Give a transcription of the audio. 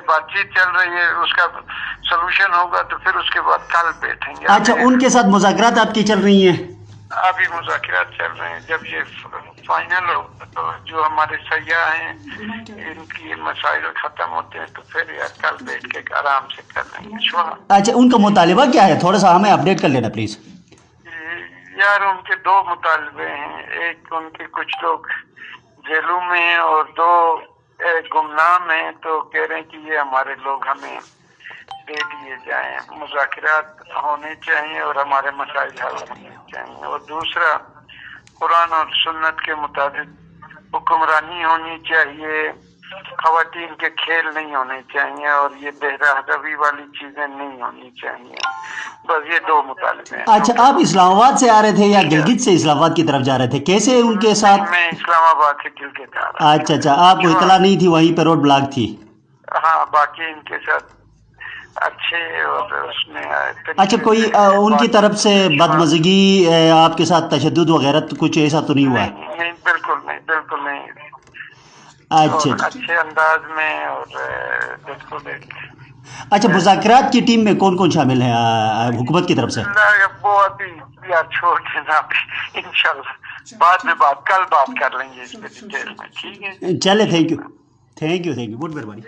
बात चल रही है, उसका सोल्यूशन होगा तो फिर उसके बाद कल बैठेंगे। अच्छा, उनके साथ मुज़ाकरात आपकी चल रही हैं? अभी मुज़ाकरात चल रहे हैं, जब ये फाइनल होगा तो जो हमारे सयाह हैं इनकी मसाइल खत्म होते हैं तो फिर यार कल बैठ के आराम से कर लेंगे। अच्छा, उनका मुतालिबा क्या है, थोड़ा सा हमें अपडेट कर लेना प्लीज। यार उनके दो मुतालबे हैं, एक उनके कुछ लोग जेलों में हैं और दो गुमनाम हैं, तो कह रहे हैं कि ये हमारे लोग हमें दे दिए जाएं, मुज़ाकरात होने चाहिए और हमारे मसाइल हल होने चाहिए। और दूसरा, कुरान और सुन्नत के मुताबिक हुक्मरानी होनी चाहिए, खवातीन के खेल नहीं होने चाहिए और ये बेहरावी वाली चीजें नहीं होनी चाहिए। बस ये दो मुतालिबे हैं। अच्छा, आप इस्लामाबाद से आ रहे थे या गिलगित से इस्लामाबाद की तरफ जा रहे थे, कैसे उनके साथ? मैं इस्लामाबाद से गिलगित आ रहा। अच्छा, आपको इतला नहीं थी, वहीं पे रोड ब्लॉक थी? हाँ, बाकी इनके साथ अच्छे और उसमें अच्छा, कोई उनकी तरफ से बदमज़गी, आपके साथ तशद्दुद वगैरह तो कुछ ऐसा तो नहीं हुआ? नहीं, बिल्कुल नहीं, बिल्कुल नहीं। अच्छा, अच्छे अंदाज में और बिल्कुल। अच्छा, मुज़ाकरात की टीम में कौन कौन शामिल है हुकूमत की तरफ से? वो अभी यार छोड़ देना, अभी इंशाल्लाह बाद में कल बात कर लेंगे इस पे डिटेल में, ठीक है? चले, थैंक यू बहुत मेहरबानी।